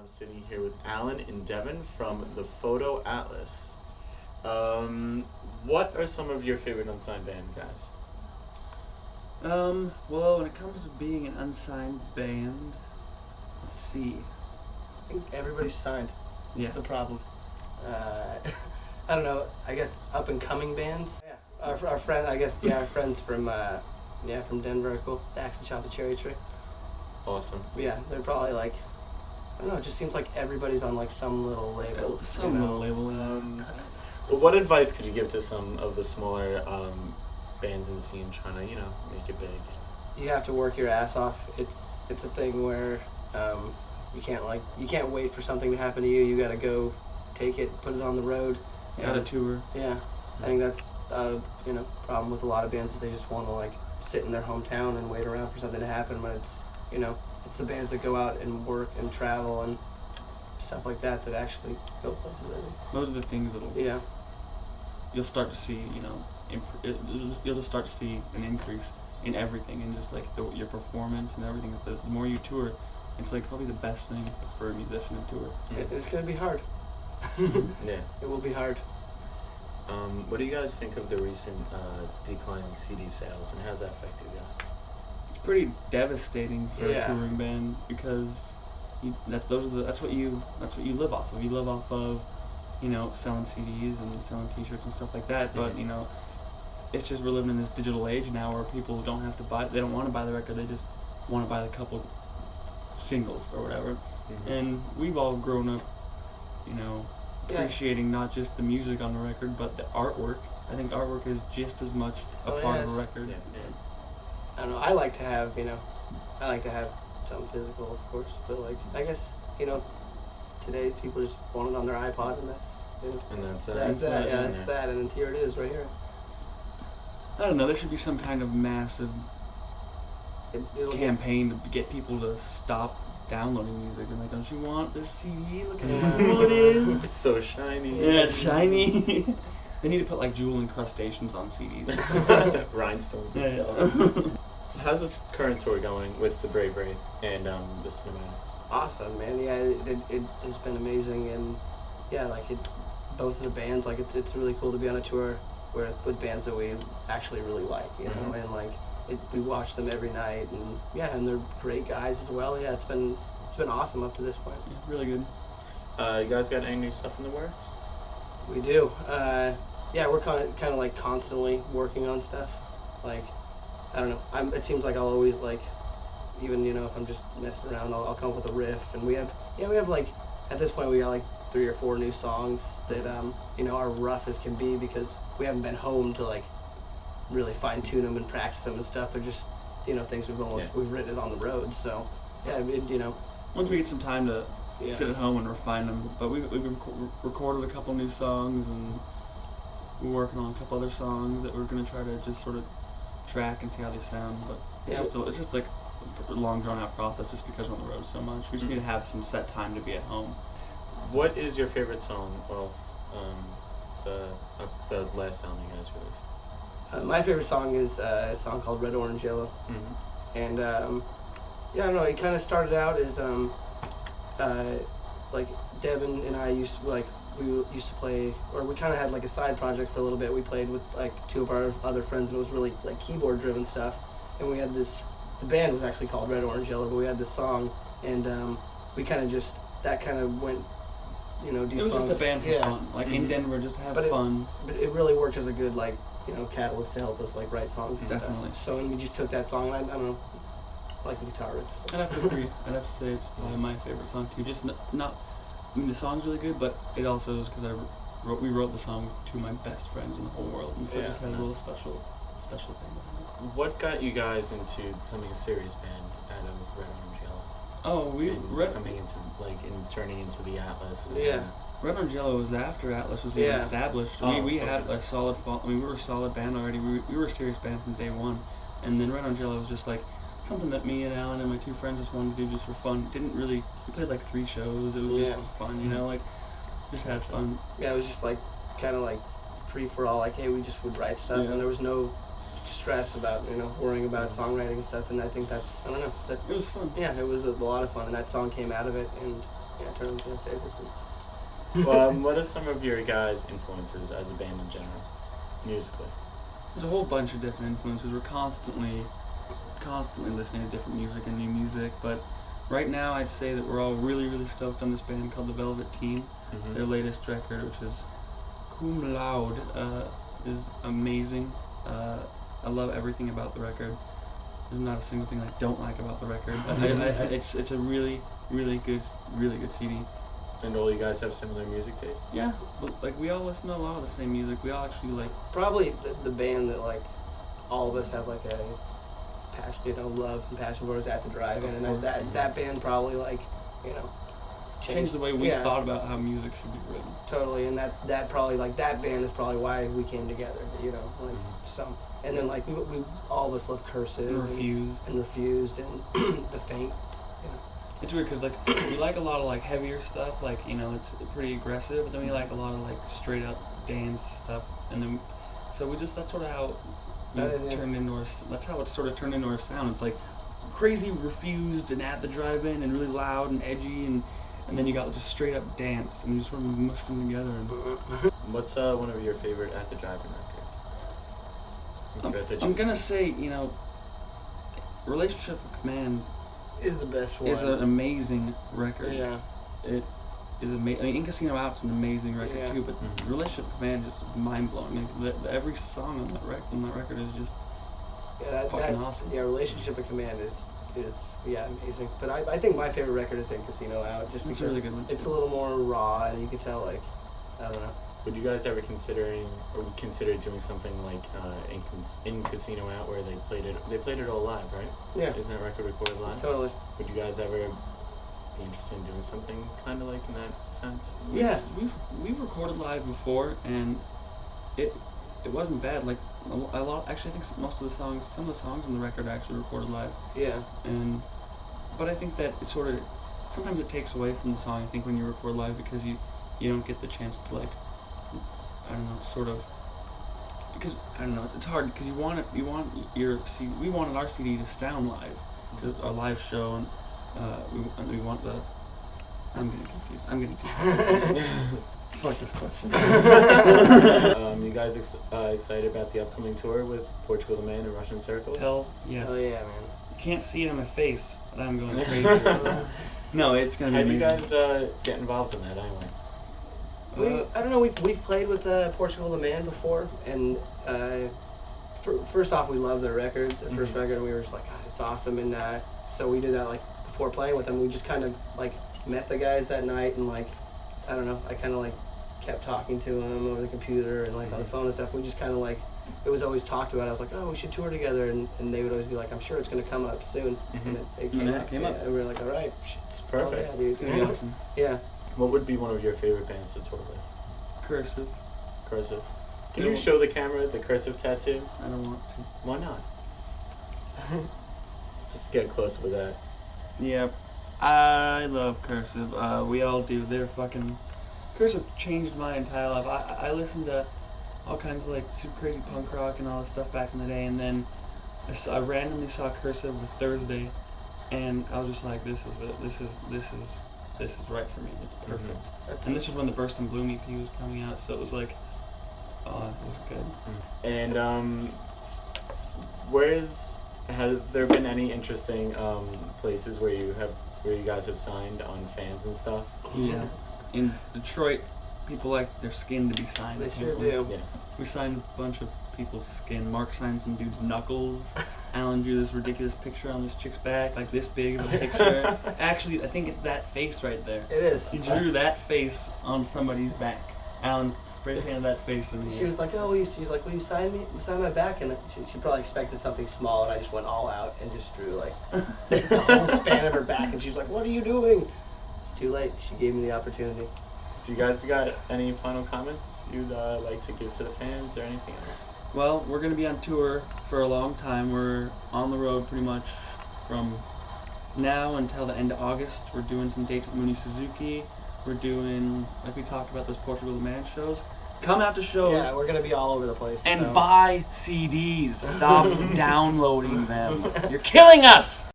I'm sitting here with Alan and Devin from the Photo Atlas. What are some of your favorite unsigned band guys? Well, when it comes to being an unsigned band, let's see. I think everybody's signed. Yeah. That's the problem. I don't know. I guess up and coming bands. Yeah. Our friend. I guess our friends from from Denver. Cool. Dax and Chop the Cherry Tree. Awesome. Yeah, they're probably like. I don't know. It just seems like everybody's on like some little label. Little label. Well, what advice could you give to some of the smaller bands in the scene trying to make it big? You have to work your ass off. It's a thing where you can't wait for something to happen to you. You got to go take it, put it on the road. You got to tour. Yeah, I think that's problem with a lot of bands is they just want to like sit in their hometown and wait around for something to happen. But it's it's the bands that go out and work and travel and stuff like that that actually go places. I think those are the things that'll. Yeah. You'll start to see you'll just start to see an increase in everything, and just like your performance and everything. The more you tour, it's like probably the best thing for a musician to tour. It's gonna be hard. Yeah. It will be hard. What do you guys think of the recent decline in CD sales, and how's that affected you guys? It's pretty devastating for a Yeah. touring band because that's what you live off of. You live off of selling CDs and selling T-shirts and stuff like that. But it's just we're living in this digital age now where people don't have to buy. They don't want to buy the record. They just want to buy the couple singles or whatever. Mm-hmm. And we've all grown up, appreciating not just the music on the record, but the artwork. I think artwork is just as much a part of a record. Yeah. I don't know. I like to have something physical, of course, but like I guess today people just want it on their iPod, and that's And that's that. Yeah, that's that, and then here it is, right here. I don't know. There should be some kind of massive It'll campaign to get people to stop downloading music and like, don't you want this CD? Look at Yeah. how cool it is. It's so shiny. Yeah, it's shiny. They need to put like jewel incrustations on CDs. Rhinestones and stuff. How's the current tour going with the Bravery and the Cinematics? Awesome, man. Yeah, it has been amazing, and both of the bands, like it's really cool to be on a tour with bands that we actually really like, Mm-hmm. and like we watch them every night, and they're great guys as well. Yeah, it's been awesome up to this point. Yeah, really good. You guys got any new stuff in the works? We do. We're kind of like constantly working on stuff. Like, I don't know. It seems like I'll always like, even if I'm just messing around, I'll come up with a riff, and we have like at this point we got like 3 or 4 new songs that are rough as can be because we haven't been home to like really fine tune them and practice them and stuff. They're just things we've written it on the road. So yeah, Once we get some time to Yeah. sit at home and refine them, but we've recorded a couple new songs, and we're working on a couple other songs that we're gonna try to just sort of track and see how they sound. But it's just like a long drawn out process just because we're on the road so much. We just need to have some set time to be at home. What is your favorite song of the last album you guys released? my favorite song is a song called Red, Orange, Yellow. Mm-hmm. And I don't know. It kind of started out as like Devin and I used to play, or we kind of had like a side project for a little bit. We played with like 2 of our other friends, and it was really like keyboard driven stuff. And we had this. The band was actually called Red, Orange, Yellow, but we had this song, and we kind of just went. Defunct. It was just a band for fun, like in Mm-hmm. Denver, just to have But fun. But it really worked as a good catalyst to help us like write songs and Definitely. stuff. So and we just took that song. And I don't know, I like the guitar riff. So. I'd have to agree. I'd have to say it's probably my favorite song too. Just not. I mean, the song's really good, but it also is because we wrote the song with 2 of my best friends in the whole world, and so it just has a little special thing behind it. What got you guys into becoming a serious band out of Red, Orange, Yellow? Oh, coming into turning into the Atlas. Yeah. Red Orange Yellow was after Atlas was even established. We had a solid we were a solid band already. We were a serious band from day one, and then Red Orange Yellow was just like something that me and Alan and my 2 friends just wanted to do just for fun. We played like 3 shows. It was just for fun, like just had fun. Yeah, it was just like kind of like free for all. Like, hey, we just would write stuff, and there was no stress about worrying about songwriting and stuff. And I think it was fun. Yeah, it was a lot of fun, and that song came out of it, and turn them into their favorites. What are some of your guys' influences as a band in general, musically? There's a whole bunch of different influences. We're constantly listening to different music and new music, but right now I'd say that we're all really, really stoked on this band called the Velvet Team. Mm-hmm. Their latest record, which is Cum Laude, is amazing. I love everything about the record. There's not a single thing I don't like about the record. It's a really, really good CD. And all you guys have similar music tastes? Yeah, but like we all listen to a lot of the same music. We all actually like. Probably the band that like all of us have like a passion, love and passion for is At the Drive-In, and that band probably like, changed the way we thought about how music should be written. Totally, and that probably like that band is probably why we came together. So. And then like we all of us love Cursive and Refused and The Faint. It's weird because like we like a lot of like heavier stuff, like it's pretty aggressive, but then we like a lot of like straight up dance stuff, and then so we just that's sort of how turned into our that's how it sort of turned into our sound. It's like crazy Refused and At the Drive-In and really loud and edgy, and then you got just straight up dance, and you just sort of mushed them together. And what's one of your favorite At the Drive-In records? I'm gonna say Relationship with Command is the best one. It's an amazing record. Yeah. It is amazing. I mean, In Casino Out's an amazing record too, but Relationship Command is mind blowing. Like, every song on that record is just fucking awesome. Yeah, Relationship with Command is amazing. But I think my favorite record is In Casino Out, just because a really good one it's a little more raw, and you can tell I don't know. Would you guys ever consider doing something like in Casino Out where they played it all live, right? Yeah. Isn't that record recorded live? Totally. Would you guys ever be interested in doing something kind of like in that sense? Yeah, we've recorded live before, and it wasn't bad. Like actually, I think some of the songs on the record are actually recorded live. Yeah. But I think that sometimes it takes away from the song. I think when you record live because you don't get the chance to like. I don't know, sort of, because I don't know. It's hard because we wanted our CD to sound live, because our live show, and we want the. I'm getting confused. I'm getting confused. Fuck this question. You guys excited about the upcoming tour with Portugal the Man and Russian Circles? Hell yes. Oh yeah, man. You can't see it on my face, but I'm going crazy. No, it's gonna be. How do you amazing. guys get involved in that anyway? I don't know. We've played with Portugal the Man before, and first off, we love their record, the first record, and we were just like, God, it's awesome. And so we did that like before playing with them. We just kind of like met the guys that night, and like I don't know. I kind of like kept talking to them over the computer and like on the phone and stuff. We just kind of like it was always talked about. I was like, oh, we should tour together, and they would always be like, I'm sure it's gonna come up soon, and it came up. And we were like, all right, it's perfect. Oh, yeah, dude. It's gonna be awesome. Yeah. What would be one of your favorite bands to tour with? Cursive. Can you show the camera the Cursive tattoo? I don't want to. Why not? Just get close with that. Yep. I love Cursive. We all do. They're fucking... Cursive changed my entire life. I listened to all kinds of like super crazy punk rock and all this stuff back in the day, and then I randomly saw Cursive with Thursday, and I was just like, this is it. This is right for me. It's perfect. And this was when the Burst and Bloom EP was coming out, so it was like, it was good. And have there been any interesting places where you guys have signed on fans and stuff? Yeah. In Detroit, people like their skin to be signed. They sure do. Yeah. We signed a bunch of people's skin. Mark signed some dude's knuckles. Alan drew this ridiculous picture on this chick's back, like this big of a picture. Actually, I think it's that face right there. It is. He drew that face on somebody's back. Alan spray painted that face in the She was like, oh, she's like, will you sign me? Sign my back? And she probably expected something small, and I just went all out and just drew like the whole span of her back. And she's like, what are you doing? It's too late. She gave me the opportunity. Do you guys got any final comments you'd like to give to the fans or anything else? Well, we're going to be on tour for a long time. We're on the road pretty much from now until the end of August. We're doing some dates with Mooney Suzuki. We're doing, like we talked about, those Portugal the Man shows. Come out to shows. Yeah, we're going to be all over the place. And buy CDs. Stop downloading them. You're killing us!